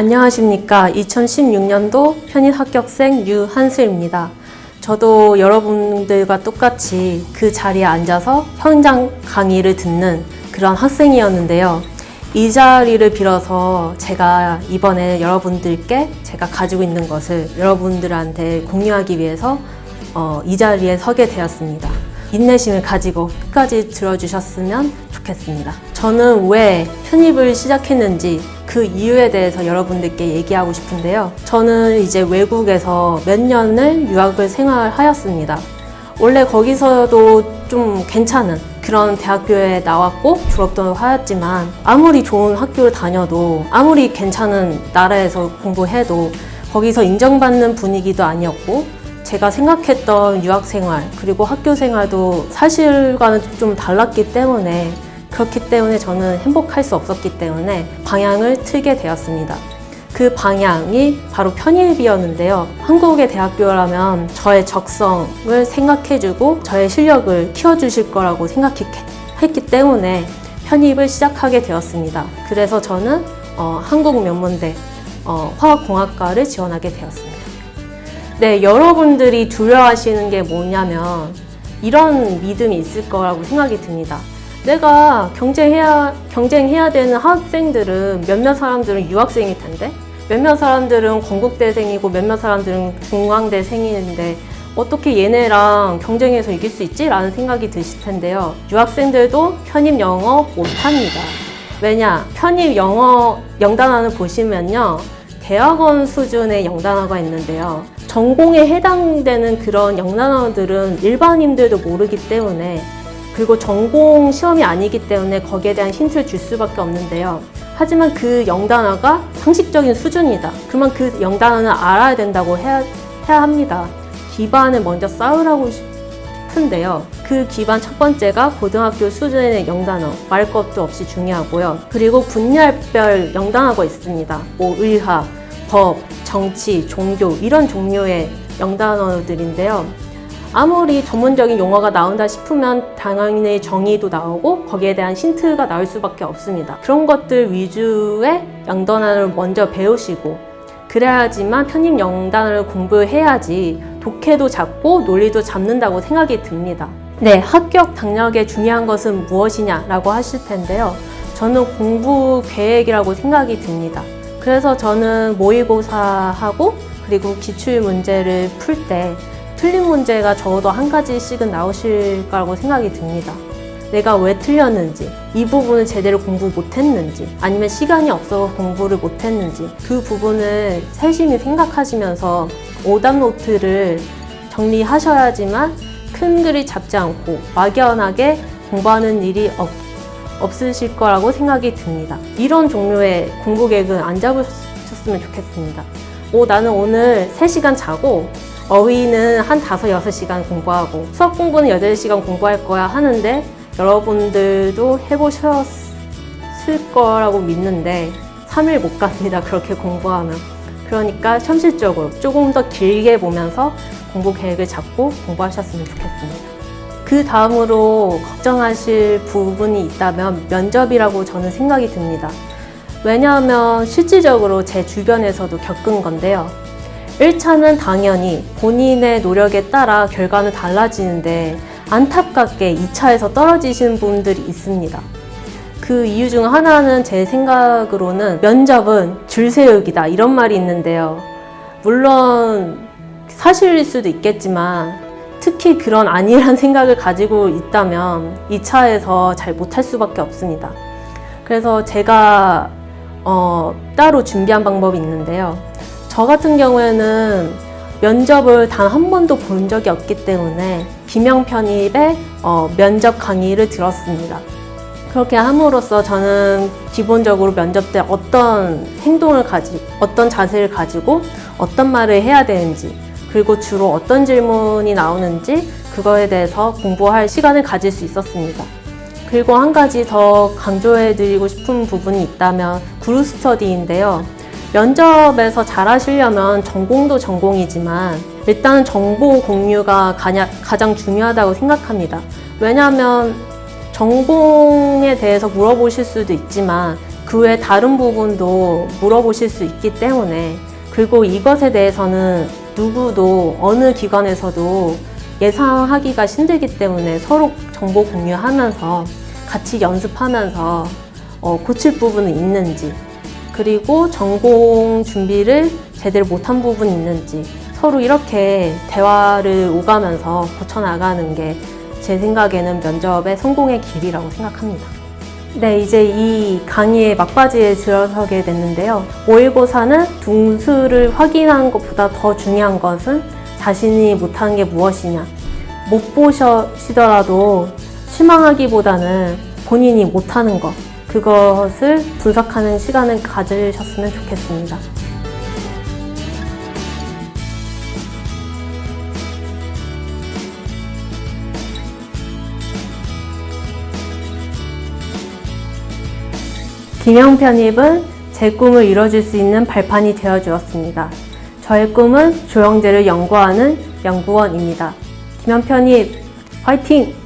안녕하십니까. 2016년도 편입 합격생 유한슬입니다. 저도 여러분들과 똑같이 그 자리에 앉아서 현장 강의를 듣는 그런 학생이었는데요. 이 자리를 빌어서 제가 이번에 여러분들께 제가 가지고 있는 것을 여러분들한테 공유하기 위해서 이 자리에 서게 되었습니다. 인내심을 가지고 끝까지 들어주셨으면 좋겠습니다. 저는 왜 편입을 시작했는지 그 이유에 대해서 여러분들께 얘기하고 싶은데요. 저는 이제 외국에서 몇 년을 유학을 생활하였습니다. 원래 거기서도 좀 괜찮은 그런 대학교에 나왔고 졸업도 하였지만 아무리 좋은 학교를 다녀도 아무리 괜찮은 나라에서 공부해도 거기서 인정받는 분위기도 아니었고 제가 생각했던 유학생활 그리고 학교생활도 사실과는 좀 달랐기 때문에 그렇기 때문에 저는 행복할 수 없었기 때문에 방향을 틀게 되었습니다. 그 방향이 바로 편입이었는데요. 한국의 대학교라면 저의 적성을 생각해주고 저의 실력을 키워주실 거라고 생각했기 때문에 편입을 시작하게 되었습니다. 그래서 저는 한국명문대 화학공학과를 지원하게 되었습니다. 네, 여러분들이 두려워하시는 게 뭐냐면 이런 믿음이 있을 거라고 생각이 듭니다. 내가 경쟁해야 되는 학생들은 몇몇 사람들은 유학생일 텐데 몇몇 사람들은 건국대생이고 몇몇 사람들은 중앙대생인데 어떻게 얘네랑 경쟁해서 이길 수 있지? 라는 생각이 드실 텐데요. 유학생들도 편입 영어 못합니다. 왜냐? 편입 영어 영단원을 보시면요. 대학원 수준의 영단어가 있는데요. 전공에 해당되는 그런 영단어들은 일반인들도 모르기 때문에 그리고 전공 시험이 아니기 때문에 거기에 대한 힌트를 줄 수밖에 없는데요. 하지만 그 영단어가 상식적인 수준이다. 그러면 그 영단어는 알아야 된다고 해야 합니다. 기반을 먼저 쌓으라고 싶은데요. 그 기반 첫 번째가 고등학교 수준의 영단어, 말 것도 없이 중요하고요. 그리고 분야별 영단어가 있습니다. 뭐 의학, 법, 정치, 종교 이런 종류의 영단어들인데요. 아무리 전문적인 용어가 나온다 싶으면 당연히 정의도 나오고 거기에 대한 힌트가 나올 수밖에 없습니다. 그런 것들 위주의 영단어를 먼저 배우시고 그래야지만 편입 영단어를 공부해야지 독해도 잡고 논리도 잡는다고 생각이 듭니다. 네, 합격 당력에 중요한 것은 무엇이냐라고 하실 텐데요. 저는 공부 계획이라고 생각이 듭니다. 그래서 저는 모의고사하고 그리고 기출 문제를 풀 때 틀린 문제가 적어도 한 가지씩은 나오실 거라고 생각이 듭니다. 내가 왜 틀렸는지, 이 부분을 제대로 공부 못했는지, 아니면 시간이 없어서 공부를 못했는지 그 부분을 세심히 생각하시면서 오답 노트를 정리하셔야지만 큰 글이 잡지 않고 막연하게 공부하는 일이 없으실 거라고 생각이 듭니다. 이런 종류의 공부 계획은 안 잡으셨으면 좋겠습니다. 나는 오늘 3시간 자고 어휘는 한 5, 6시간 공부하고 수학 공부는 8시간 공부할 거야 하는데 여러분들도 해보셨을 거라고 믿는데 3일 못 갑니다. 그렇게 공부하면. 그러니까 현실적으로 조금 더 길게 보면서 공부 계획을 잡고 공부하셨으면 좋겠습니다. 그 다음으로 걱정하실 부분이 있다면 면접이라고 저는 생각이 듭니다. 왜냐하면 실질적으로 제 주변에서도 겪은 건데요. 1차는 당연히 본인의 노력에 따라 결과는 달라지는데 안타깝게 2차에서 떨어지시는 분들이 있습니다. 그 이유 중 하나는 제 생각으로는 면접은 줄 세우기다 이런 말이 있는데요. 물론 사실일 수도 있겠지만 특히 그런 안일한 생각을 가지고 있다면 2차에서 잘 못할 수밖에 없습니다. 그래서 제가 따로 준비한 방법이 있는데요. 저 같은 경우에는 면접을 단 한 번도 본 적이 없기 때문에 비명편입의 면접 강의를 들었습니다. 그렇게 함으로써 저는 기본적으로 면접 때 어떤 행동을 어떤 자세를 가지고 어떤 말을 해야 되는지 그리고 주로 어떤 질문이 나오는지 그거에 대해서 공부할 시간을 가질 수 있었습니다. 그리고 한 가지 더 강조해드리고 싶은 부분이 있다면 그룹 스터디인데요. 면접에서 잘하시려면 전공도 전공이지만 일단 정보 공유가 가장 중요하다고 생각합니다. 왜냐하면 전공에 대해서 물어보실 수도 있지만 그 외 다른 부분도 물어보실 수 있기 때문에, 그리고 이것에 대해서는 누구도 어느 기관에서도 예상하기가 힘들기 때문에 서로 정보 공유하면서 같이 연습하면서 고칠 부분은 있는지, 그리고 전공 준비를 제대로 못한 부분이 있는지 서로 이렇게 대화를 오가면서 고쳐나가는 게 제 생각에는 면접의 성공의 길이라고 생각합니다. 네, 이제 이 강의의 막바지에 들어서게 됐는데요. 모의고사는 등수를 확인하는 것보다 더 중요한 것은 자신이 못하는 게 무엇이냐. 못 보시더라도 실망하기보다는 본인이 못하는 것, 그것을 분석하는 시간을 가지셨으면 좋겠습니다. 김영 편입은 제 꿈을 이뤄줄 수 있는 발판이 되어 주었습니다. 저의 꿈은 조영제를 연구하는 연구원입니다. 김영 편입 화이팅!